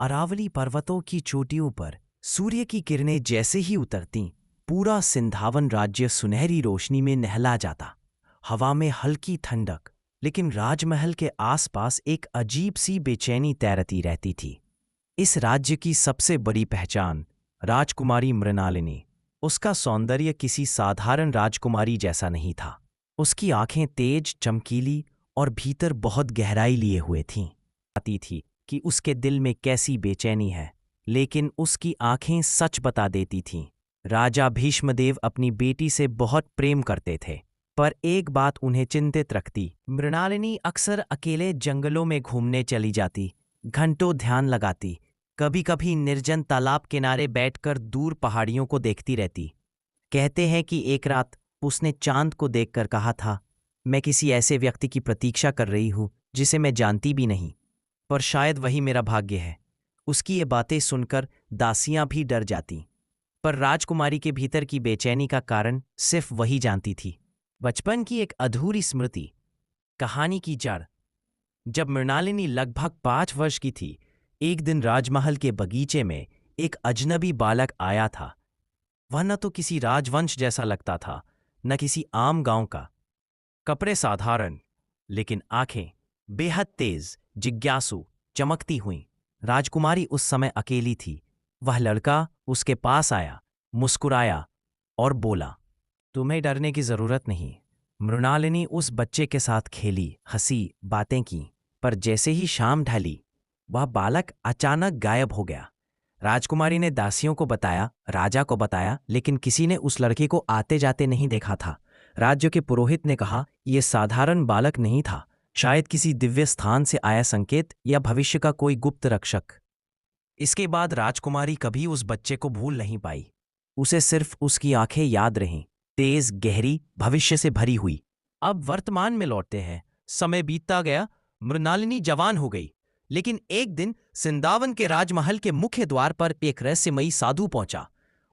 अरावली पर्वतों की चोटियों पर सूर्य की किरणें जैसे ही उतरतीं, पूरा सिंधावन राज्य सुनहरी रोशनी में नहला जाता। हवा में हल्की ठंडक, लेकिन राजमहल के आसपास एक अजीब सी बेचैनी तैरती रहती थी। इस राज्य की सबसे बड़ी पहचान राजकुमारी मृणालिनी। उसका सौंदर्य किसी साधारण राजकुमारी जैसा नहीं था। उसकी आंखें तेज, चमकीली और भीतर बहुत गहराई लिए हुए थीं। आती थी कि उसके दिल में कैसी बेचैनी है, लेकिन उसकी आंखें सच बता देती थीं। राजा भीष्मदेव अपनी बेटी से बहुत प्रेम करते थे, पर एक बात उन्हें चिंतित रखती। मृणालिनी अक्सर अकेले जंगलों में घूमने चली जाती, घंटों ध्यान लगाती, कभी कभी निर्जन तालाब किनारे बैठकर दूर पहाड़ियों को देखती रहती। कहते हैं कि एक रात उसने चांद को देखकर कहा था, मैं किसी ऐसे व्यक्ति की प्रतीक्षा कर रही हूं जिसे मैं जानती भी नहीं, पर शायद वही मेरा भाग्य है। उसकी ये बातें सुनकर दासियां भी डर जातीं, पर राजकुमारी के भीतर की बेचैनी का कारण सिर्फ वही जानती थी। बचपन की एक अधूरी स्मृति। कहानी की जड़। जब मृणालिनी लगभग 5 वर्ष की थी, एक दिन राजमहल के बगीचे में एक अजनबी बालक आया था। वह न तो किसी राजवंश जैसा लगता था, न किसी आम गांव का। कपड़े साधारण, लेकिन आंखें बेहद तेज, जिज्ञासु, चमकती हुईं। राजकुमारी उस समय अकेली थी। वह लड़का उसके पास आया, मुस्कुराया और बोला, तुम्हें डरने की जरूरत नहीं। मृणालिनी उस बच्चे के साथ खेली, हंसी, बातें की, पर जैसे ही शाम ढली, वह बालक अचानक गायब हो गया। राजकुमारी ने दासियों को बताया, राजा को बताया, लेकिन किसी ने उस लड़के को आते जाते नहीं देखा था। राज्य के पुरोहित ने कहा, यह साधारण बालक नहीं था, शायद किसी दिव्य स्थान से आया संकेत या भविष्य का कोई गुप्त रक्षक। इसके बाद राजकुमारी कभी उस बच्चे को भूल नहीं पाई। उसे सिर्फ उसकी आंखें याद रहीं, तेज, गहरी, भविष्य से भरी हुई। अब वर्तमान में लौटते हैं। समय बीतता गया, मृणालिनी जवान हो गई, लेकिन एक दिन सिंदावन के राजमहल के मुख्य द्वार पर एक रहस्यमयी साधु पहुंचा।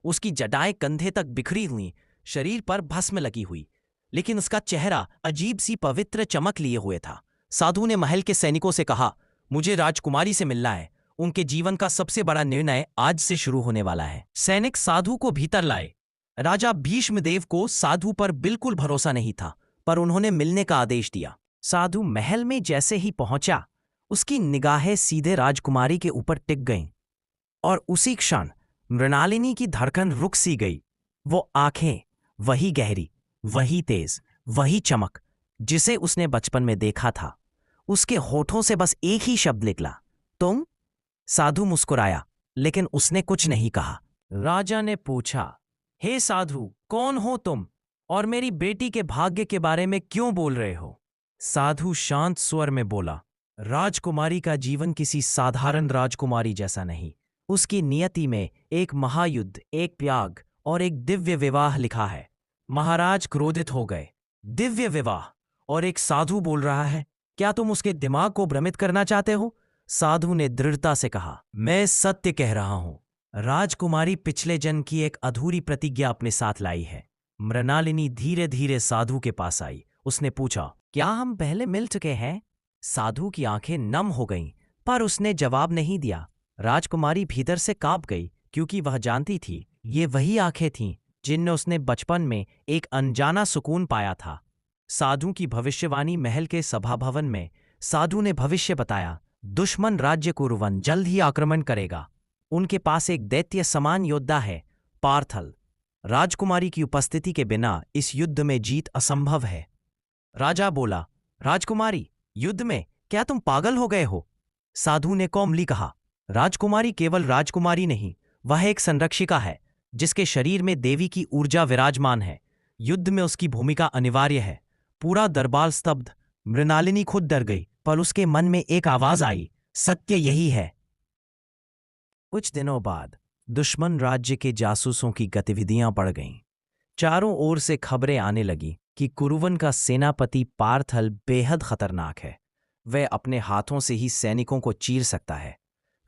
उसकी जटाएं कंधे तक बिखरी हुई, शरीर पर भस्म लगी हुई, लेकिन उसका चेहरा अजीब सी पवित्र चमक लिए हुए था। साधु ने महल के सैनिकों से कहा, मुझे राजकुमारी से मिलना है। उनके जीवन का सबसे बड़ा निर्णय आज से शुरू होने वाला है। सैनिक साधु को भीतर लाए। राजा भीष्मदेव को साधु पर बिल्कुल भरोसा नहीं था, पर उन्होंने मिलने का आदेश दिया। साधु महल में जैसे ही पहुंचा, उसकी निगाहें सीधे राजकुमारी के ऊपर टिक गईं, और उसी क्षण मृणालिनी की धड़कन रुक सी गई। वो आंखें, वही गहरी, वही तेज, वही चमक जिसे उसने बचपन में देखा था। उसके होठों से बस एक ही शब्द निकला, तुम। साधु मुस्कुराया, लेकिन उसने कुछ नहीं कहा। राजा ने पूछा, हे साधु, कौन हो तुम और मेरी बेटी के भाग्य के बारे में क्यों बोल रहे हो? साधु शांत स्वर में बोला, राजकुमारी का जीवन किसी साधारण राजकुमारी जैसा नहीं। उसकी नियति में एक महायुद्ध, एक त्याग और एक दिव्य विवाह लिखा है। महाराज क्रोधित हो गए। दिव्य विवाह और एक साधु बोल रहा है, क्या तुम उसके दिमाग को भ्रमित करना चाहते हो? साधु ने दृढ़ता से कहा, मैं सत्य कह रहा हूं। राजकुमारी पिछले जन्म की एक अधूरी प्रतिज्ञा अपने साथ लाई है। मृणालिनी धीरे धीरे साधु के पास आई। उसने पूछा, क्या हम पहले मिल चुके हैं? साधु की आंखें नम हो गईं, पर उसने जवाब नहीं दिया। राजकुमारी भीतर से कांप गई, क्योंकि वह जानती थी ये वही आंखें थीं जिनने उसने बचपन में एक अनजाना सुकून पाया था। साधु की भविष्यवाणी। महल के सभा भवन में साधु ने भविष्य बताया, दुश्मन राज्य कुरुवन जल्द ही आक्रमण करेगा। उनके पास एक दैत्य समान योद्धा है, पार्थल। राजकुमारी की उपस्थिति के बिना इस युद्ध में जीत असंभव है। राजा बोला, राजकुमारी, युद्ध में? क्या तुम पागल हो गए हो? साधु ने कोमली कहा, राजकुमारी केवल राजकुमारी नहीं, वह एक संरक्षिका है जिसके शरीर में देवी की ऊर्जा विराजमान है। युद्ध में उसकी भूमिका अनिवार्य है। पूरा दरबार स्तब्ध। मृणालिनी खुद डर गई, पर उसके मन में एक आवाज आई, सत्य यही है। कुछ दिनों बाद दुश्मन राज्य के जासूसों की गतिविधियां बढ़ गईं। चारों ओर से खबरें आने लगी कि कुरुवन का सेनापति पार्थल बेहद खतरनाक है। वह अपने हाथों से ही सैनिकों को चीर सकता है।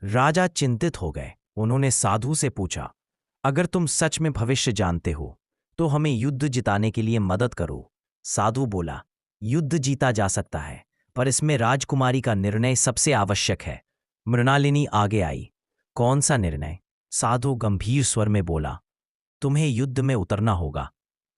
राजा चिंतित हो गए। उन्होंने साधु से पूछा, अगर तुम सच में भविष्य जानते हो तो हमें युद्ध जिताने के लिए मदद करो। साधु बोला, युद्ध जीता जा सकता है, पर इसमें राजकुमारी का निर्णय सबसे आवश्यक है। मृणालिनी आगे आई। कौन सा निर्णय? साधु गंभीर स्वर में बोला। तुम्हें युद्ध में उतरना होगा,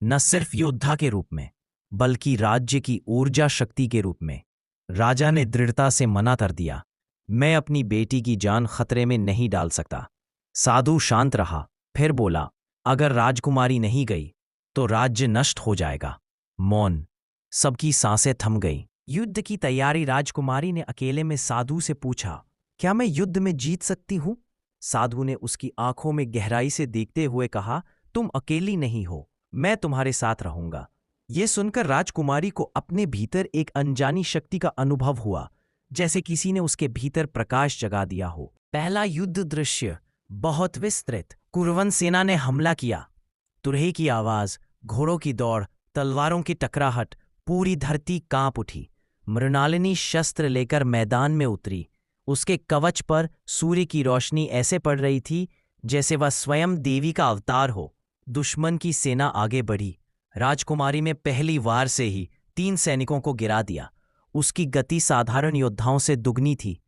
न सिर्फ योद्धा के रूप में बल्कि राज्य की ऊर्जा शक्ति के रूप में। राजा ने दृढ़ता से मना कर दिया। मैं अपनी बेटी की जान खतरे में नहीं डाल सकता। साधु शांत रहा, फिर बोला, अगर राजकुमारी नहीं गई तो राज्य नष्ट हो जाएगा। मौन। सबकी सांसें थम गई। युद्ध की तैयारी। राजकुमारी ने अकेले में साधु से पूछा, क्या मैं युद्ध में जीत सकती हूं? साधु ने उसकी आंखों में गहराई से देखते हुए कहा, तुम अकेली नहीं हो, मैं तुम्हारे साथ रहूंगा। यह सुनकर राजकुमारी को अपने भीतर एक अनजानी शक्ति का अनुभव हुआ, जैसे किसी ने उसके भीतर प्रकाश जगा दिया हो। पहला युद्ध दृश्य बहुत विस्तृत। कुरवन सेना ने हमला किया। तुरहे की आवाज, घोड़ों की दौड़, तलवारों की टकराहट, पूरी धरती कांप उठी। मृणालिनी शस्त्र लेकर मैदान में उतरी। उसके कवच पर सूर्य की रोशनी ऐसे पड़ रही थी जैसे वह स्वयं देवी का अवतार हो। दुश्मन की सेना आगे बढ़ी। राजकुमारी में पहली वार से ही 3 सैनिकों को गिरा दिया। उसकी गति साधारण योद्धाओं से दुगनी थी।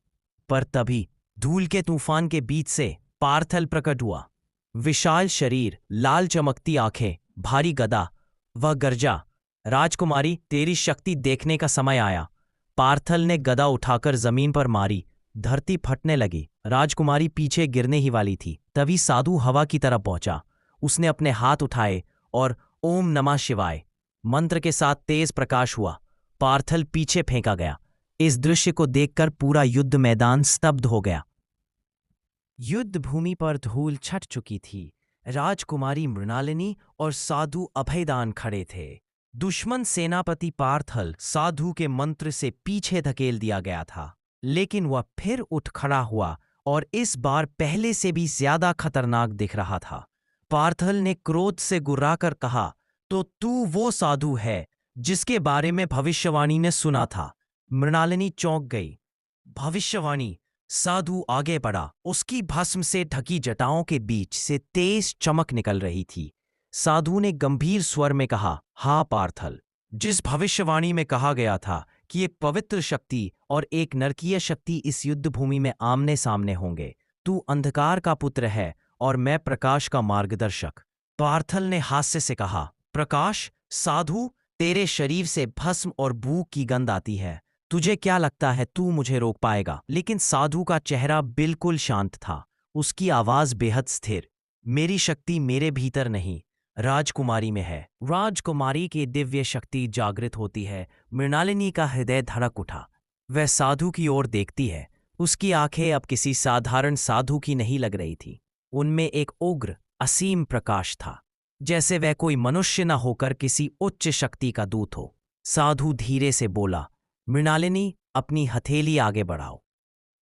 पर तभी धूल के तूफान के बीच से पार्थल प्रकट हुआ। विशाल शरीर, लाल चमकती आंखें, भारी गदा। वह गर्जा, राजकुमारी, तेरी शक्ति देखने का समय आया। पार्थल ने गदा उठाकर जमीन पर मारी। धरती फटने लगी। राजकुमारी पीछे गिरने ही वाली थी। तभी साधु हवा की तरफ पहुंचा। उसने अपने हाथ उठाए और ओम नमः शिवाय मंत्र के साथ तेज प्रकाश हुआ। पार्थल पीछे फेंका गया। इस दृश्य को देखकर पूरा युद्ध मैदान स्तब्ध हो गया। युद्ध भूमि पर धूल छट चुकी थी। राजकुमारी मृणालिनी और साधु अभयदान खड़े थे। दुश्मन सेनापति पार्थल साधु के मंत्र से पीछे धकेल दिया गया था, लेकिन वह फिर उठ खड़ा हुआ और इस बार पहले से भी ज्यादा खतरनाक दिख रहा था। पार्थल ने क्रोध से गुर्राकर कहा, तो तू वो साधु है जिसके बारे में भविष्यवाणी ने सुना था। मृणालिनी चौंक गई। भविष्यवाणी? साधु आगे बढ़ा। उसकी भस्म से ढकी जटाओं के बीच से तेज चमक निकल रही थी। साधु ने गंभीर स्वर में कहा, हाँ पार्थल, जिस भविष्यवाणी में कहा गया था कि एक पवित्र शक्ति और एक नरकीय शक्ति इस युद्ध भूमि में आमने सामने होंगे। तू अंधकार का पुत्र है और मैं प्रकाश का मार्गदर्शक। पार्थल ने हास्य से कहा, प्रकाश? साधु, तेरे शरीर से भस्म और भूख की गंध आती है। तुझे क्या लगता है तू मुझे रोक पाएगा? लेकिन साधु का चेहरा बिल्कुल शांत था। उसकी आवाज बेहद स्थिर। मेरी शक्ति मेरे भीतर नहीं, राजकुमारी में है। राजकुमारी की दिव्य शक्ति जागृत होती है। मृणालिनी का हृदय धड़क उठा। वह साधु की ओर देखती है। उसकी आंखें अब किसी साधारण साधु की नहीं लग रही थी। उनमें एक उग्र, असीम प्रकाश था, जैसे वह कोई मनुष्य न होकर किसी उच्च शक्ति का दूत हो। साधु धीरे से बोला, मृणालिनी, अपनी हथेली आगे बढ़ाओ।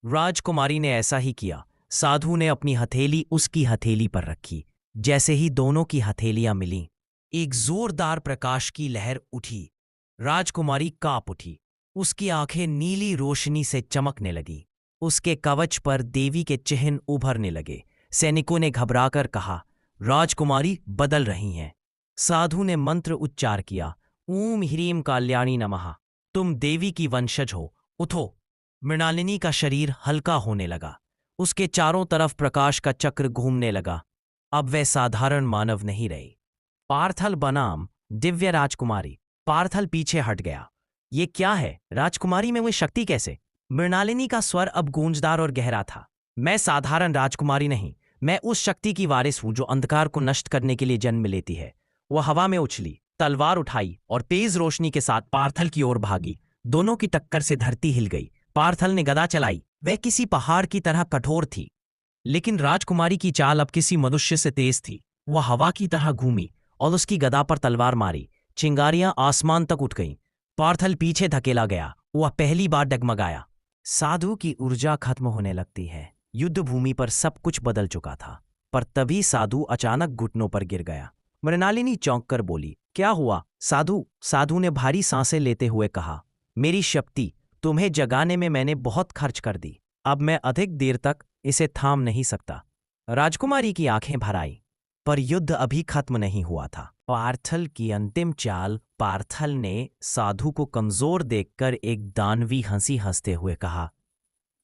राजकुमारी ने ऐसा ही किया। साधु ने अपनी हथेली उसकी हथेली पर रखी। जैसे ही दोनों की हथेलियां मिलीं, एक जोरदार प्रकाश की लहर उठी। राजकुमारी कांप उठी। उसकी आंखें नीली रोशनी से चमकने लगी। उसके कवच पर देवी के चिन्ह उभरने लगे। सैनिकों ने घबराकर कहा, राजकुमारी बदल रही हैं। साधु ने मंत्र उच्चार किया, ऊम ह्रीम काल्याणी नमः। तुम देवी की वंशज हो, उठो। मृणालिनी का शरीर हल्का होने लगा। उसके चारों तरफ प्रकाश का चक्र घूमने लगा। अब वह साधारण मानव नहीं रही। पार्थल बनाम दिव्य राजकुमारी। पार्थल पीछे हट गया। ये क्या है? राजकुमारी में वो शक्ति कैसे? मृणालिनी का स्वर अब गूंजदार और गहरा था। मैं साधारण राजकुमारी नहीं, मैं उस शक्ति की वारिस हूं जो अंधकार को नष्ट करने के लिए जन्म लेती है। वह हवा में उछली, तलवार उठाई और तेज रोशनी के साथ पार्थल की ओर भागी। दोनों की टक्कर से धरती हिल गई। पार्थल ने गदा चलाई। वह किसी पहाड़ की तरह कठोर थी, लेकिन राजकुमारी की चाल अब किसी मनुष्य से तेज थी। वह हवा की तरह घूमी और उसकी गदा पर तलवार मारी। चिंगारियां आसमान तक उठ गईं। पार्थल पीछे धकेला गया। वह पहली बार डगमगाया। साधु की ऊर्जा खत्म होने लगती है। युद्ध भूमि पर सब कुछ बदल चुका था। पर तभी साधु अचानक घुटनों पर गिर गया। मृणालिनी चौंक कर बोली, क्या हुआ साधु? साधु ने भारी सांसें लेते हुए कहा, मेरी शक्ति तुम्हें जगाने में मैंने बहुत खर्च कर दी। अब मैं अधिक देर तक इसे थाम नहीं सकता। राजकुमारी की आंखें भर आई। पर युद्ध अभी खत्म नहीं हुआ था। पार्थल की अंतिम चाल। पार्थल ने साधु को कमजोर देखकर एक दानवी हंसी हंसते हुए कहा,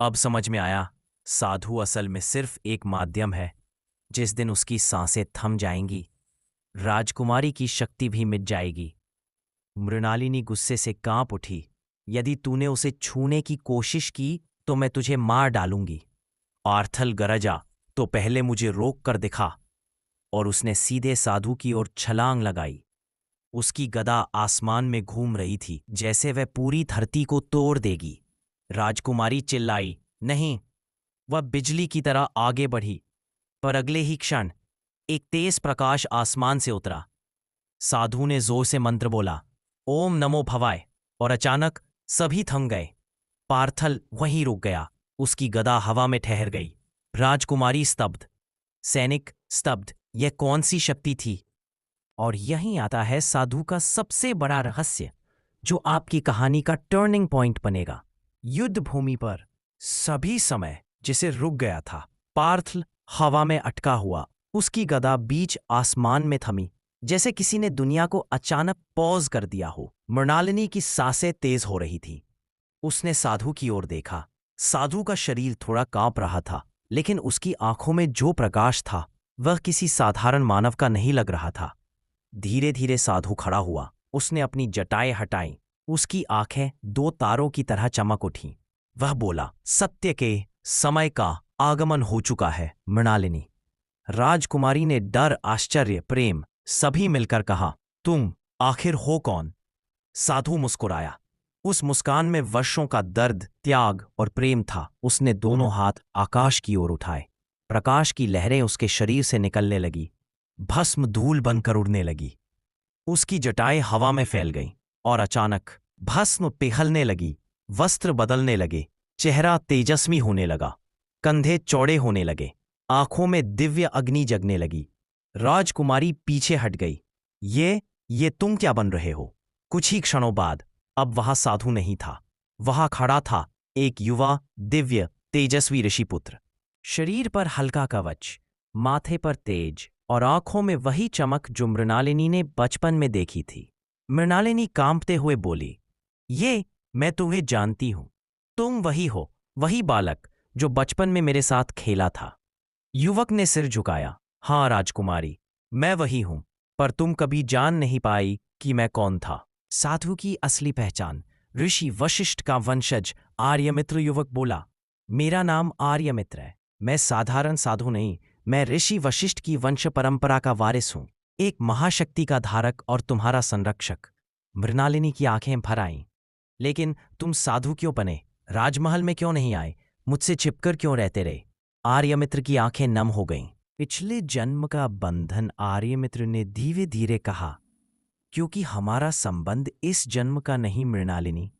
अब समझ में आया साधु असल में सिर्फ एक माध्यम है। जिस दिन उसकी सांसें थम जाएंगी, राजकुमारी की शक्ति भी मिट जाएगी। मृणालिनी गुस्से से कांप उठी। यदि तूने उसे छूने की कोशिश की तो मैं तुझे मार डालूंगी। आर्थल गरजा, तो पहले मुझे रोक कर दिखा। और उसने सीधे साधु की ओर छलांग लगाई। उसकी गदा आसमान में घूम रही थी, जैसे वह पूरी धरती को तोड़ देगी। राजकुमारी चिल्लाई, नहीं। वह बिजली की तरह आगे बढ़ी, पर अगले ही क्षण एक तेज प्रकाश आसमान से उतरा। साधु ने जोर से मंत्र बोला, ओम नमो भवाय, और अचानक सभी थम गए। पार्थल वहीं रुक गया, उसकी गदा हवा में ठहर गई। राजकुमारी स्तब्ध, सैनिक स्तब्ध। यह कौन सी शक्ति थी? और यहीं आता है साधु का सबसे बड़ा रहस्य, जो आपकी कहानी का टर्निंग पॉइंट बनेगा। युद्ध भूमि पर सभी समय जिसे रुक गया था। पार्थल हवा में अटका हुआ, उसकी गदा बीच आसमान में थमी, जैसे किसी ने दुनिया को अचानक पॉज कर दिया हो। मृणालिनी की सांसें तेज हो रही थी। उसने साधु की ओर देखा। साधु का शरीर थोड़ा कांप रहा था, लेकिन उसकी आंखों में जो प्रकाश था वह किसी साधारण मानव का नहीं लग रहा था। धीरे धीरे साधु खड़ा हुआ। उसने अपनी जटाएं हटाई। उसकी आंखें दो तारों की तरह चमक उठीं। वह बोला, सत्य के समय का आगमन हो चुका है मृणालिनी। राजकुमारी ने डर, आश्चर्य, प्रेम सभी मिलकर कहा, तुम आखिर हो कौन? साधु मुस्कुराया। उस मुस्कान में वर्षों का दर्द, त्याग और प्रेम था। उसने दोनों हाथ आकाश की ओर उठाए। प्रकाश की लहरें उसके शरीर से निकलने लगी, भस्म धूल बनकर उड़ने लगी। उसकी जटाएं हवा में फैल गईं और अचानक भस्म पिघलने लगी। वस्त्र बदलने लगे, चेहरा तेजस्वी होने लगा, कंधे चौड़े होने लगे, आंखों में दिव्य अग्नि जगने लगी। राजकुमारी पीछे हट गई। ये तुम क्या बन रहे हो? कुछ ही क्षणों बाद अब वहां साधु नहीं था। वहां खड़ा था एक युवा, दिव्य, तेजस्वी ऋषिपुत्र। शरीर पर हल्का कवच, माथे पर तेज और आंखों में वही चमक जो मृणालिनी ने बचपन में देखी थी। मृणालिनी कांपते हुए बोली, ये मैं तुम्हें जानती हूं। तुम वही हो, वही बालक जो बचपन में मेरे साथ खेला था। युवक ने सिर झुकाया। हाँ राजकुमारी, मैं वही हूं, पर तुम कभी जान नहीं पाई कि मैं कौन था। साधु की असली पहचान। ऋषि वशिष्ठ का वंशज आर्यमित्र युवक बोला, मेरा नाम आर्यमित्र है। मैं साधारण साधु नहीं, मैं ऋषि वशिष्ठ की वंश परंपरा का वारिस हूं, एक महाशक्ति का धारक और तुम्हारा संरक्षक। मृणालिनी की आंखें भर आईं। लेकिन तुम साधु क्यों बने? राजमहल में क्यों नहीं आए? मुझसे छिपकर क्यों रहते रहे? आर्यमित्र की आंखें नम हो गईं। पिछले जन्म का बंधन, आर्यमित्र ने धीरे धीरे कहा, क्योंकि हमारा संबंध इस जन्म का नहीं मृणालिनी,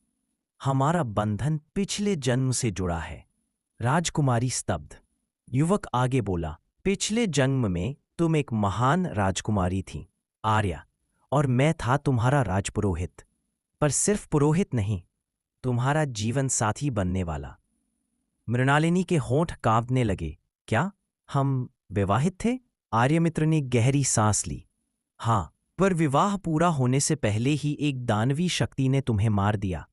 हमारा बंधन पिछले जन्म से जुड़ा है। राजकुमारी स्तब्ध। युवक आगे बोला, पिछले जन्म में तुम एक महान राजकुमारी थी आर्या, और मैं था तुम्हारा राजपुरोहित। पर सिर्फ पुरोहित नहीं, तुम्हारा जीवन साथी बनने वाला। मृणालिनी के होंठ कांपने लगे। क्या हम विवाहित थे? आर्यमित्र ने गहरी सांस ली। हाँ, पर विवाह पूरा होने से पहले ही एक दानवी शक्ति ने तुम्हें मार दिया।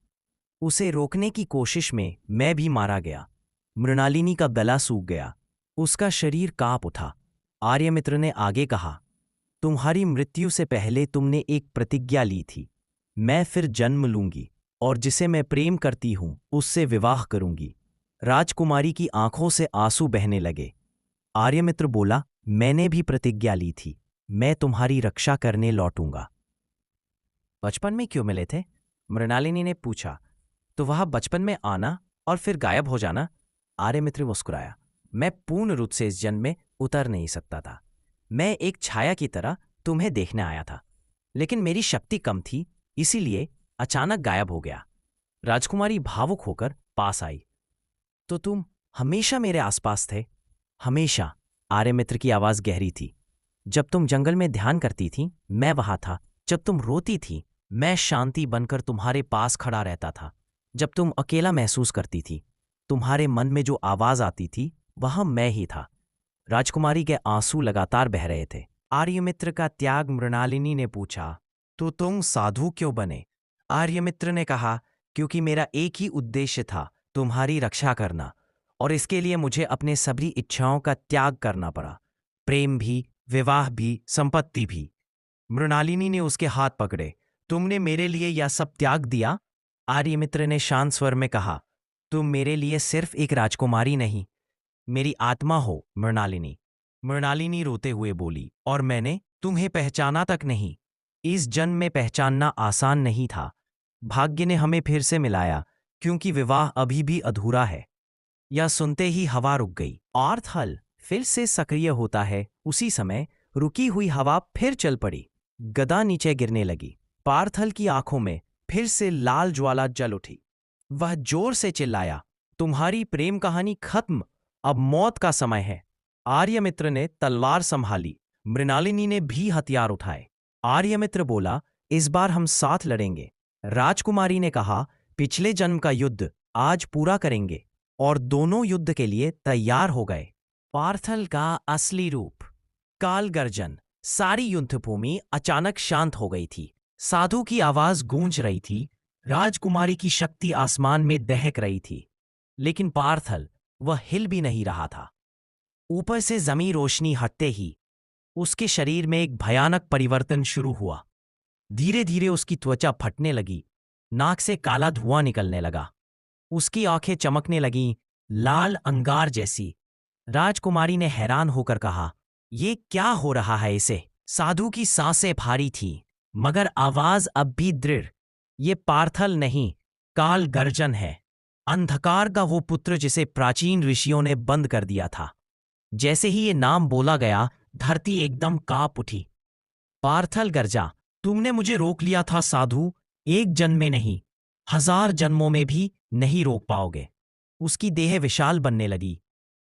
उसे रोकने की कोशिश में मैं भी मारा गया। मृणालिनी का गला सूख गया, उसका शरीर कांप उठा। आर्यमित्र ने आगे कहा, तुम्हारी मृत्यु से पहले तुमने एक प्रतिज्ञा ली थी, मैं फिर जन्म लूंगी और जिसे मैं प्रेम करती हूं उससे विवाह करूंगी। राजकुमारी की आंखों से आंसू बहने लगे। आर्यमित्र बोला, मैंने भी प्रतिज्ञा ली थी, मैं तुम्हारी रक्षा करने लौटूंगा। बचपन में क्यों मिले थे? मृणालिनी ने पूछा। तो वह बचपन में आना और फिर गायब हो जाना? आर्यमित्र मुस्कुराया। मैं पूर्ण रूप से इस जन्म में उतर नहीं सकता था। मैं एक छाया की तरह तुम्हें देखने आया था, लेकिन मेरी शक्ति कम थी, इसीलिए अचानक गायब हो गया। राजकुमारी भावुक होकर पास आई। तो तुम हमेशा मेरे आसपास थे? हमेशा। आर्यमित्र की आवाज गहरी थी। जब तुम जंगल में ध्यान करती थी, मैं वहां था। जब तुम रोती थी, मैं शांति बनकर तुम्हारे पास खड़ा रहता था। जब तुम अकेला महसूस करती थी, तुम्हारे मन में जो आवाज आती थी वह मैं ही था। राजकुमारी के आंसू लगातार बह रहे थे। आर्यमित्र का त्याग। मृणालिनी ने पूछा, तो तुम साधु क्यों बने? आर्यमित्र ने कहा, क्योंकि मेरा एक ही उद्देश्य था, तुम्हारी रक्षा करना। और इसके लिए मुझे अपने सभी इच्छाओं का त्याग करना पड़ा, प्रेम भी, विवाह भी, संपत्ति भी। मृणालिनी ने उसके हाथ पकड़े। तुमने मेरे लिए यह सब त्याग दिया? आर्यमित्र ने शांत स्वर में कहा। तुम मेरे लिए सिर्फ एक राजकुमारी नहीं, मेरी आत्मा हो मृणालिनी। मृणालिनी रोते हुए बोली, और मैंने तुम्हें पहचाना तक नहीं। इस जन्म में पहचानना आसान नहीं था। भाग्य ने हमें फिर से मिलाया, क्योंकि विवाह अभी भी अधूरा है। यह सुनते ही हवा रुक गई। आर्थल फिर से सक्रिय होता है। उसी समय रुकी हुई हवा फिर चल पड़ी। गदा नीचे गिरने लगी। पार्थल की आंखों में फिर से लाल ज्वाला जल उठी। वह जोर से चिल्लाया, तुम्हारी प्रेम कहानी खत्म, अब मौत का समय है। आर्यमित्र ने तलवार संभाली। मृणालिनी ने भी हथियार उठाए। आर्यमित्र बोला, इस बार हम साथ लड़ेंगे। राजकुमारी ने कहा, पिछले जन्म का युद्ध आज पूरा करेंगे। और दोनों युद्ध के लिए तैयार हो गए। पार्थल का असली रूप। काल गर्जन। सारी युद्धभूमि अचानक शांत हो गई थी। साधु की आवाज गूंज रही थी। राजकुमारी की शक्ति आसमान में दहक रही थी। लेकिन पार्थल, वह हिल भी नहीं रहा था। ऊपर से जमी रोशनी हटते ही उसके शरीर में एक भयानक परिवर्तन शुरू हुआ। धीरे धीरे उसकी त्वचा फटने लगी। नाक से काला धुआं निकलने लगा। उसकी आंखें चमकने लगीं, लाल अंगार जैसी। राजकुमारी ने हैरान होकर कहा, ये क्या हो रहा है इसे? साधु की सांसें भारी थीं, मगर आवाज अब भी दृढ़। ये पार्थल नहीं, काल गर्जन है। अंधकार का वो पुत्र जिसे प्राचीन ऋषियों ने बंद कर दिया था। जैसे ही ये नाम बोला गया, धरती एकदम कांप उठी। पार्थल गर्जा, तुमने मुझे रोक लिया था साधु, एक जन्म में नहीं, 1000 जन्मों में भी नहीं रोक पाओगे। उसकी देह विशाल बनने लगी।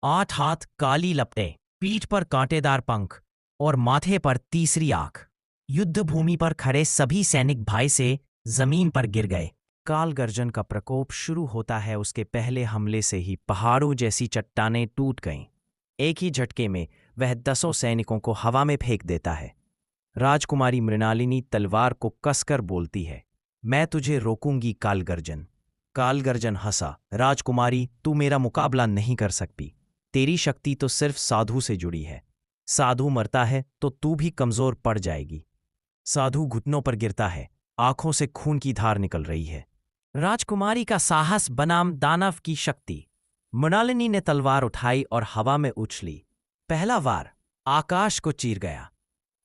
8 हाथ, काली लपटें, पीठ पर कांटेदार पंख और माथे पर तीसरी आंख। युद्ध भूमि पर खड़े सभी सैनिक भय से जमीन पर गिर गए। काल गर्जन का प्रकोप शुरू होता है। उसके पहले हमले से ही पहाड़ों जैसी चट्टानें टूट गईं। एक ही झटके में वह 10 सैनिकों को हवा में फेंक देता है। राजकुमारी मृणालिनी तलवार को कसकर बोलती है, मैं तुझे रोकूंगी कालगर्जन। कालगर्जन हंसा, राजकुमारी, तू मेरा मुकाबला नहीं कर सकती। तेरी शक्ति तो सिर्फ साधु से जुड़ी है। साधु मरता है तो तू भी कमजोर पड़ जाएगी। साधु घुटनों पर गिरता है, आंखों से खून की धार निकल रही है। राजकुमारी का साहस बनाम दानव की शक्ति। मृणालिनी ने तलवार उठाई और हवा में उछली। पहला वार आकाश को चीर गया।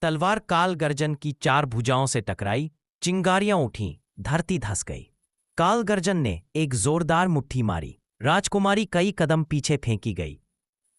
तलवार काल गर्जन की 4 भुजाओं से टकराई। चिंगारियां उठीं, धरती धंस गई। काल गर्जन ने एक जोरदार मुट्ठी मारी। राजकुमारी कई कदम पीछे फेंकी गई।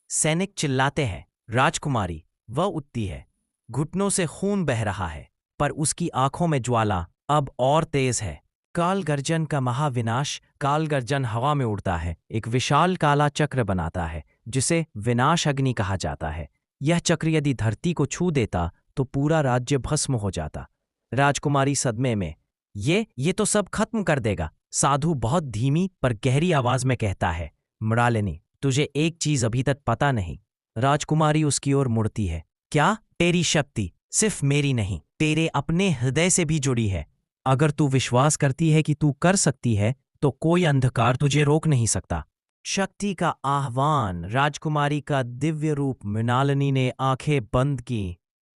सैनिक चिल्लाते हैं। राजकुमारी, वह उठती है। घुटनों से खून बह रहा है, पर उसकी आंखों में ज्वाला अब और तेज है। काल गर्जन का महाविनाश। काल गर्जन हवा में उड़ता है, एक विशाल काला चक्र बनाता है, जिसे विनाश अग्नि कहा जाता है। यह चक्र यदि धरती को छू देता तो पूरा राज्य भस्म हो जाता। राजकुमारी सदमे में, ये तो सब खत्म कर देगा। साधु बहुत धीमी पर गहरी आवाज में कहता है, मृणालिनी, तुझे एक चीज अभी तक पता नहीं। राजकुमारी उसकी ओर मुड़ती है। क्या? तेरी शक्ति सिर्फ मेरी नहीं, तेरे अपने हृदय से भी जुड़ी है। अगर तू विश्वास करती है कि तू कर सकती है, तो कोई अंधकार तुझे रोक नहीं सकता। शक्ति का आह्वान। राजकुमारी का दिव्य रूप। मृणालिनी ने आंखें बंद की,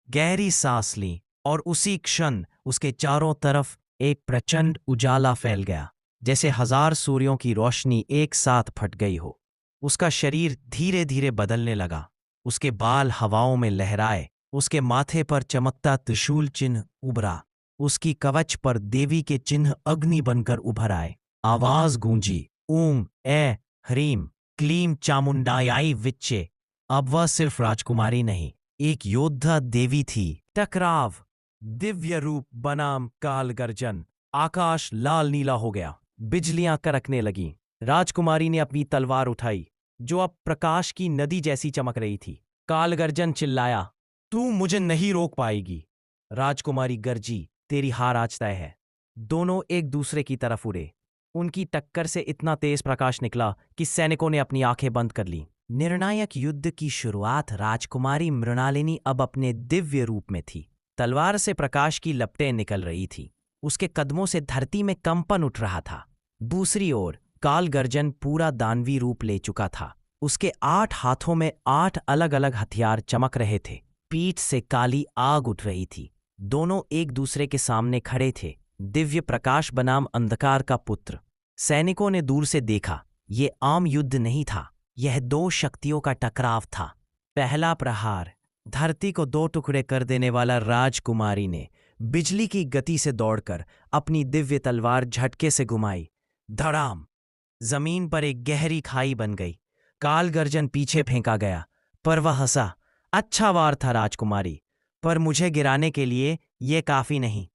गहरी सांस ली, और उसी क्षण उसके चारों तरफ एक प्रचंड उजाला फैल गया, जैसे 1000 सूर्यों की रोशनी एक साथ फट गई हो। उसका शरीर धीरे धीरे बदलने लगा। उसके बाल हवाओं में लहराए। उसके माथे पर चमकता त्रिशूल चिन्ह उभरा। उसकी कवच पर देवी के चिन्ह अग्नि बनकर उभर आए। आवाज गूंजी, ओम ए ह्रीम क्लीम चामुंडायाई विच्चे। अब वह सिर्फ राजकुमारी नहीं, एक योद्धा देवी थी। टकराव। दिव्य रूप बनाम काल गर्जन। आकाश लाल नीला हो गया। बिजलियां कड़कने लगीं। राजकुमारी ने अपनी तलवार उठाई, जो अब प्रकाश की नदी जैसी चमक रही थी। काल गर्जन चिल्लाया, तू मुझे नहीं रोक पाएगी। राजकुमारी गर्जी, तेरी हार आज तय है। दोनों एक दूसरे की तरफ उड़े। उनकी टक्कर से इतना तेज प्रकाश निकला कि सैनिकों ने अपनी आंखें बंद कर लीं। निर्णायक युद्ध की शुरुआत। राजकुमारी मृणालिनी अब अपने दिव्य रूप में थी। तलवार से प्रकाश की लपटें निकल रही थी। उसके कदमों से धरती में कंपन उठ रहा था। दूसरी ओर काल गर्जन पूरा दानवी रूप ले चुका था। उसके 8 हाथों में 8 अलग अलग हथियार चमक रहे थे। पीठ से काली आग उठ रही थी। दोनों एक दूसरे के सामने खड़े थे। दिव्य प्रकाश बनाम अंधकार का पुत्र। सैनिकों ने दूर से देखा, ये आम युद्ध नहीं था, यह 2 शक्तियों का टकराव था। पहला प्रहार धरती को 2 टुकड़े कर देने वाला राजकुमारी ने बिजली की गति से दौड़कर अपनी दिव्य तलवार झटके से घुमाई। धड़ाम! जमीन पर एक गहरी खाई बन गई। काल गर्जन पीछे फेंका गया, पर वह हंसा। अच्छा वार था राजकुमारी, पर मुझे गिराने के लिए यह काफी नहीं।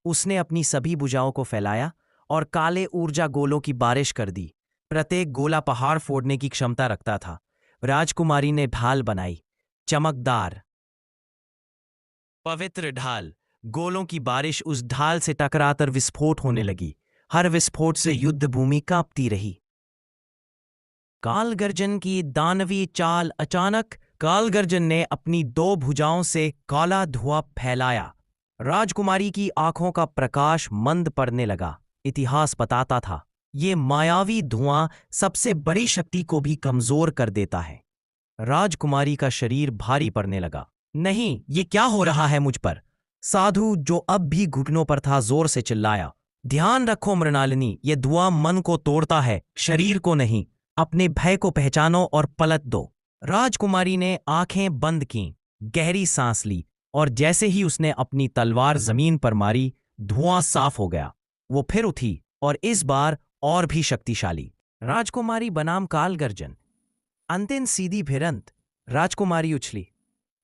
उसने अपनी सभी भुजाओं को फैलाया और काले ऊर्जा गोलों की बारिश कर दी। प्रत्येक गोला पहाड़ फोड़ने की क्षमता रखता था। राजकुमारी ने ढाल बनाई, चमकदार पवित्र ढाल। गोलों की बारिश उस ढाल से टकराकर विस्फोट होने लगी। हर विस्फोट से युद्ध भूमि कांपती रही। कालगर्जन की दानवी चाल। अचानक कालगर्जन ने अपनी 2 भुजाओं से काला धुआं फैलाया। राजकुमारी की आंखों का प्रकाश मंद पड़ने लगा। इतिहास बताता था, ये मायावी धुआं सबसे बड़ी शक्ति को भी कमजोर कर देता है। राजकुमारी का शरीर भारी पड़ने लगा। नहीं, ये क्या हो रहा है मुझ पर? साधु, जो अब भी घुटनों पर था, जोर से चिल्लाया। ध्यान रखो मृणालिनी, ये धुआं मन को तोड़ता है, शरीर को नहीं। अपने भय को पहचानो और पलट दो। राजकुमारी ने आंखें बंद कीं, गहरी सांस ली, और जैसे ही उसने अपनी तलवार जमीन पर मारी, धुआं साफ हो गया। वो फिर उठी, और इस बार और भी शक्तिशाली। राजकुमारी बनाम कालगर्जन। अंतिम सीधी भिड़ंत। राजकुमारी उछली,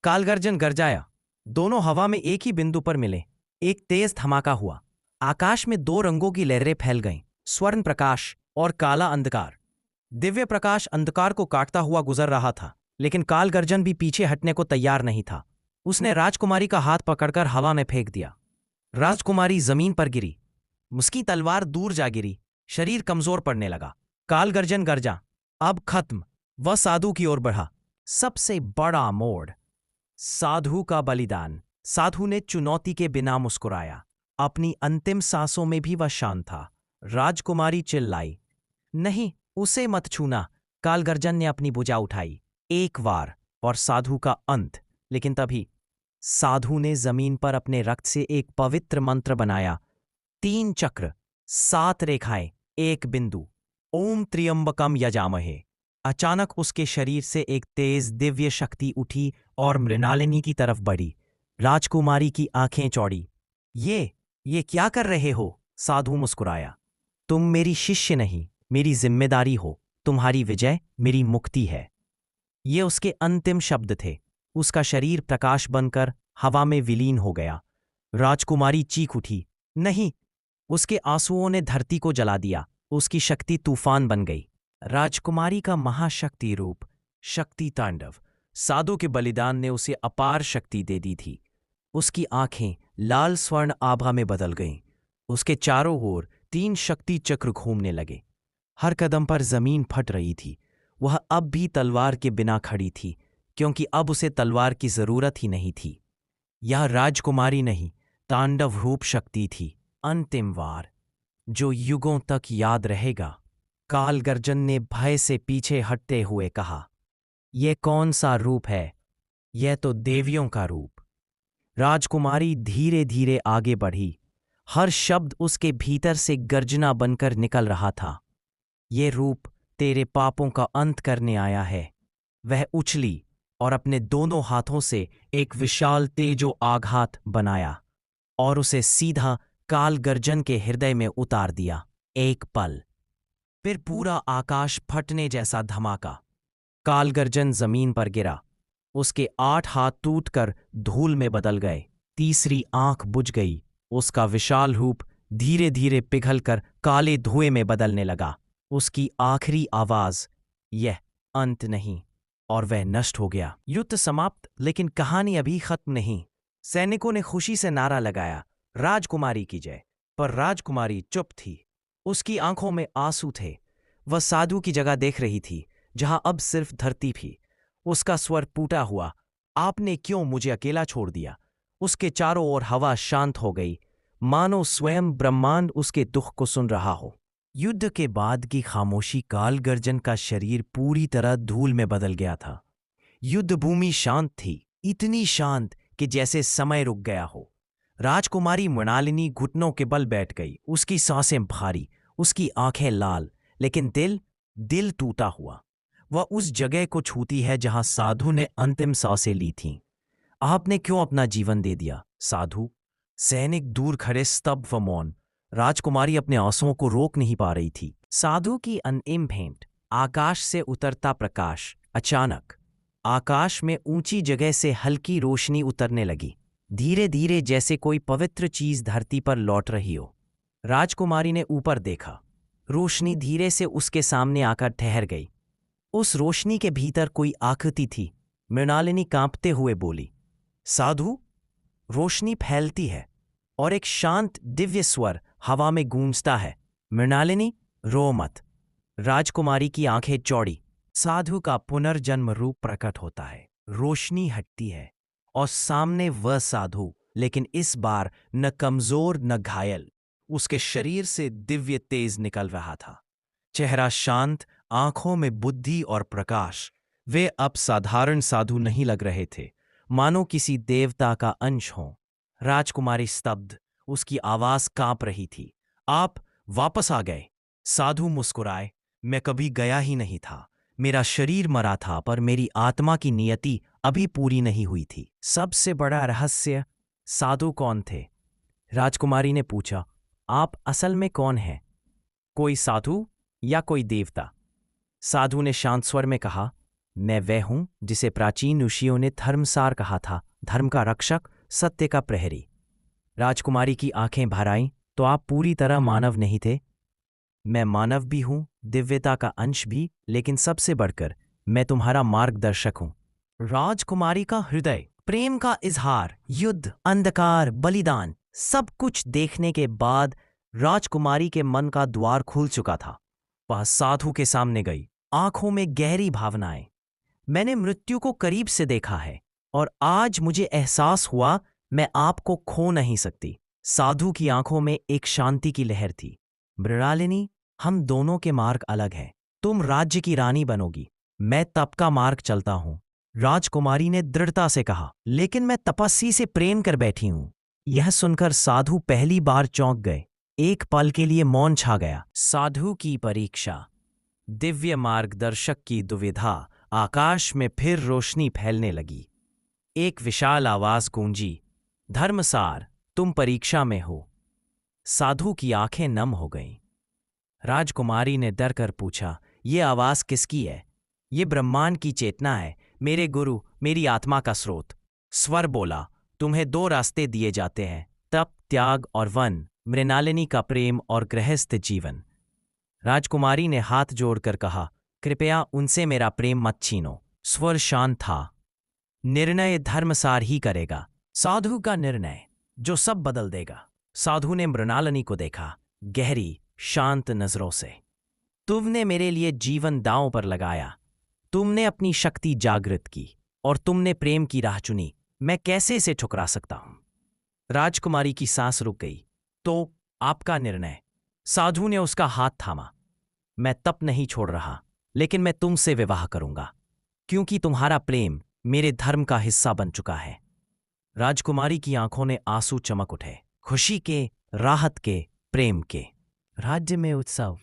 कालगर्जन गरजाया। दोनों हवा में एक ही बिंदु पर मिले। एक तेज धमाका हुआ। आकाश में 2 रंगों की लहरें फैल गईं, स्वर्ण प्रकाश और काला अंधकार। दिव्य प्रकाश अंधकार को काटता हुआ गुजर रहा था, लेकिन कालगर्जन भी पीछे हटने को तैयार नहीं था। उसने राजकुमारी का हाथ पकड़कर हवा में फेंक दिया। राजकुमारी जमीन पर गिरी। उसकी तलवार दूर जा गिरी। शरीर कमजोर पड़ने लगा। कालगर्जन गरजा, अब खत्म। वह साधु की ओर बढ़ा। सबसे बड़ा मोड़, साधु का बलिदान। साधु ने चुनौती के बिना मुस्कुराया। अपनी अंतिम सांसों में भी वह शांत था। राजकुमारी चिल्लाई, नहीं, उसे मत छूना। कालगर्जन ने अपनी भुजा उठाई। एक वार और साधु का अंत। लेकिन तभी साधु ने जमीन पर अपने रक्त से एक पवित्र मंत्र बनाया। 3 चक्र, 7 रेखाएं, एक बिंदु। ओम त्र्यंबकम यजामहे। अचानक उसके शरीर से एक तेज दिव्य शक्ति उठी और मृणालिनी की तरफ बढ़ी। राजकुमारी की आंखें चौड़ी। ये क्या कर रहे हो? साधु मुस्कुराया। तुम मेरी शिष्य नहीं, मेरी जिम्मेदारी हो। तुम्हारी विजय मेरी मुक्ति है। ये उसके अंतिम शब्द थे। उसका शरीर प्रकाश बनकर हवा में विलीन हो गया। राजकुमारी चीख उठी, नहीं। उसके आंसुओं ने धरती को जला दिया। उसकी शक्ति तूफान बन गई। राजकुमारी का महाशक्ति रूप, शक्ति तांडव। साधु के बलिदान ने उसे अपार शक्ति दे दी थी। उसकी आंखें लाल स्वर्ण आभा में बदल गईं। उसके चारों ओर 3 शक्ति चक्र घूमने लगे। हर कदम पर जमीन फट रही थी। वह अब भी तलवार के बिना खड़ी थी, क्योंकि अब उसे तलवार की जरूरत ही नहीं थी। यह राजकुमारी नहीं, तांडव रूप शक्ति थी। अंतिम वार, जो युगों तक याद रहेगा। कालगर्जन ने भय से पीछे हटते हुए कहा, यह कौन सा रूप है? यह तो देवियों का रूप। राजकुमारी धीरे धीरे आगे बढ़ी। हर शब्द उसके भीतर से गर्जना बनकर निकल रहा था। ये रूप तेरे पापों का अंत करने आया है। वह उछली और अपने दोनों हाथों से एक विशाल तेजो आघात बनाया और उसे सीधा कालगर्जन के हृदय में उतार दिया। एक पल, फिर पूरा आकाश फटने जैसा धमाका। कालगर्जन जमीन पर गिरा। उसके 8 हाथ टूटकर धूल में बदल गए। तीसरी आंख बुझ गई। उसका विशाल रूप धीरे धीरे पिघलकर काले धुएं में बदलने लगा। उसकी आखिरी आवाज, यह अंत नहीं, और वह नष्ट हो गया। युद्ध समाप्त, लेकिन कहानी अभी खत्म नहीं। सैनिकों ने खुशी से नारा लगाया, राजकुमारी की जय। पर राजकुमारी चुप थी। उसकी आंखों में आंसू थे। वह साधु की जगह देख रही थी, जहां अब सिर्फ धरती थी। उसका स्वर टूटा हुआ, आपने क्यों मुझे अकेला छोड़ दिया? उसके चारों ओर हवा शांत हो गई, मानो स्वयं ब्रह्मांड उसके दुख को सुन रहा हो। युद्ध के बाद की खामोशी काल गर्जन का शरीर पूरी तरह धूल में बदल गया था। युद्ध भूमि शांत थी, इतनी शांत कि जैसे समय रुक गया हो। राजकुमारी मृणालिनी घुटनों के बल बैठ गई, उसकी सांसें भारी, उसकी आंखें लाल, लेकिन दिल टूटा हुआ। वह उस जगह को छूती है जहां साधु ने अंतिम सांसें ली थीं। आपने क्यों अपना जीवन दे दिया, साधु? सैनिक दूर खड़े स्तब्ध व मौन। राजकुमारी अपने आंसुओं को रोक नहीं पा रही थी। साधु की अंतिम भेंट। आकाश से उतरता प्रकाश। अचानक आकाश में ऊंची जगह से हल्की रोशनी उतरने लगी, धीरे धीरे, जैसे कोई पवित्र चीज धरती पर लौट रही हो। राजकुमारी ने ऊपर देखा। रोशनी धीरे से उसके सामने आकर ठहर गई। उस रोशनी के भीतर कोई आकृति थी। मृणालिनी कांपते हुए बोली, साधु। रोशनी फैलती है और एक शांत दिव्य स्वर हवा में गूंजता है, मृणालिनी, रो मत। राजकुमारी की आंखें चौड़ी। साधु का पुनर्जन्म रूप प्रकट होता है। रोशनी हटती है और सामने वह साधु, लेकिन इस बार न कमजोर न घायल। उसके शरीर से दिव्य तेज निकल रहा था। चेहरा शांत, आंखों में बुद्धि और प्रकाश। वे अब साधारण साधु नहीं लग रहे थे, मानो किसी देवता का अंश हो। राजकुमारी स्तब्ध, उसकी आवाज कांप रही थी। आप वापस आ गए। साधु मुस्कुराए। मैं कभी गया ही नहीं था। मेरा शरीर मरा था, पर मेरी आत्मा की नियति अभी पूरी नहीं हुई थी। सबसे बड़ा रहस्य, साधु कौन थे? राजकुमारी ने पूछा। आप असल में कौन हैं? कोई साधु या कोई देवता? साधु ने शांत स्वर में कहा, मैं वह हूं जिसे प्राचीन ऋषियों ने धर्मसार कहा था, धर्म का रक्षक, सत्य का प्रहरी। राजकुमारी की आंखें भर आईं। तो आप पूरी तरह मानव नहीं थे? मैं मानव भी हूं, दिव्यता का अंश भी, लेकिन सबसे बढ़कर मैं तुम्हारा मार्गदर्शक हूं। राजकुमारी का हृदय, प्रेम का इजहार, युद्ध, अंधकार, बलिदान, सब कुछ देखने के बाद राजकुमारी के मन का द्वार खुल चुका था। वह साधु के सामने गई, आंखों में गहरी भावनाएं। मैंने मृत्यु को करीब से देखा है और आज मुझे एहसास हुआ मैं आपको खो नहीं सकती। साधु की आंखों में एक शांति की लहर थी। मृणालिनी, हम दोनों के मार्ग अलग हैं। तुम राज्य की रानी बनोगी, मैं तप का मार्ग चलता हूं। राजकुमारी ने दृढ़ता से कहा, लेकिन मैं तपस्वी से प्रेम कर बैठी हूं। यह सुनकर साधु पहली बार चौंक गए। एक पल के लिए मौन छा गया। साधु की परीक्षा, दिव्य मार्गदर्शक की दुविधा। आकाश में फिर रोशनी फैलने लगी। एक विशाल आवाज गूंजी, धर्मसार, तुम परीक्षा में हो। साधु की आंखें नम हो गईं। राजकुमारी ने डर कर पूछा, ये आवाज किसकी है? ये ब्रह्मांड की चेतना है, मेरे गुरु, मेरी आत्मा का स्रोत। स्वर बोला, तुम्हें दो रास्ते दिए जाते हैं, तप, त्याग और वन, मृणालिनी का प्रेम और गृहस्थ जीवन। राजकुमारी ने हाथ जोड़कर कहा, कृपया उनसे मेरा प्रेम मत छीनो। स्वर शांत था। निर्णय धर्मसार ही करेगा। साधु का निर्णय, जो सब बदल देगा। साधु ने मृणालिनी को देखा, गहरी शांत नजरों से। तुमने मेरे लिए जीवन दांव पर लगाया। तुमने अपनी शक्ति जागृत की और तुमने प्रेम की राह चुनी। मैं कैसे इसे ठुकरा सकता हूं? राजकुमारी की सांस रुक गई। तो आपका निर्णय? साधु ने उसका हाथ थामा। मैं तप नहीं छोड़ रहा, लेकिन मैं तुमसे विवाह करूंगा, क्योंकि तुम्हारा प्रेम मेरे धर्म का हिस्सा बन चुका है। राजकुमारी की आंखों ने आंसू चमक उठे, खुशी के, राहत के, प्रेम के। राज्य में उत्सव,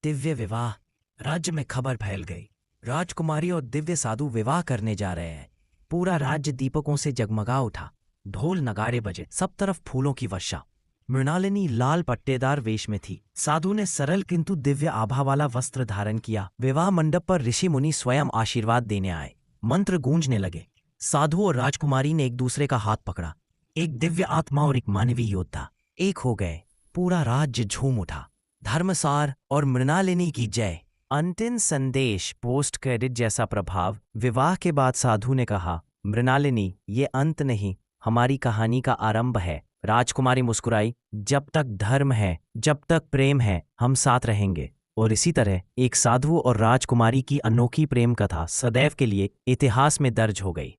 दिव्य विवाह। राज्य में खबर फैल गई, राजकुमारी और दिव्य साधु विवाह करने जा रहे हैं। पूरा राज्य दीपकों से जगमगा उठा। ढोल नगाड़े बजे, सब तरफ फूलों की वर्षा। मृणालिनी लाल पट्टेदार वेश में थी। साधु ने सरल किंतु दिव्य आभा वाला वस्त्र धारण किया। विवाह मंडप पर ऋषि मुनि स्वयं आशीर्वाद देने आए। मंत्र गूंजने लगे। साधु और राजकुमारी ने एक दूसरे का हाथ पकड़ा। एक दिव्य आत्मा और एक मानवीय योद्धा एक हो गए। पूरा राज्य झूम उठा। धर्मसार और मृणालिनी की जय। अंतिम संदेश, पोस्ट क्रेडिट जैसा प्रभाव। विवाह के बाद साधु ने कहा, मृणालिनी, ये अंत नहीं, हमारी कहानी का आरंभ है। राजकुमारी मुस्कुराई, जब तक धर्म है, जब तक प्रेम है, हम साथ रहेंगे। और इसी तरह एक साधु और राजकुमारी की अनोखी प्रेम कथा सदैव के लिए इतिहास में दर्ज हो गई।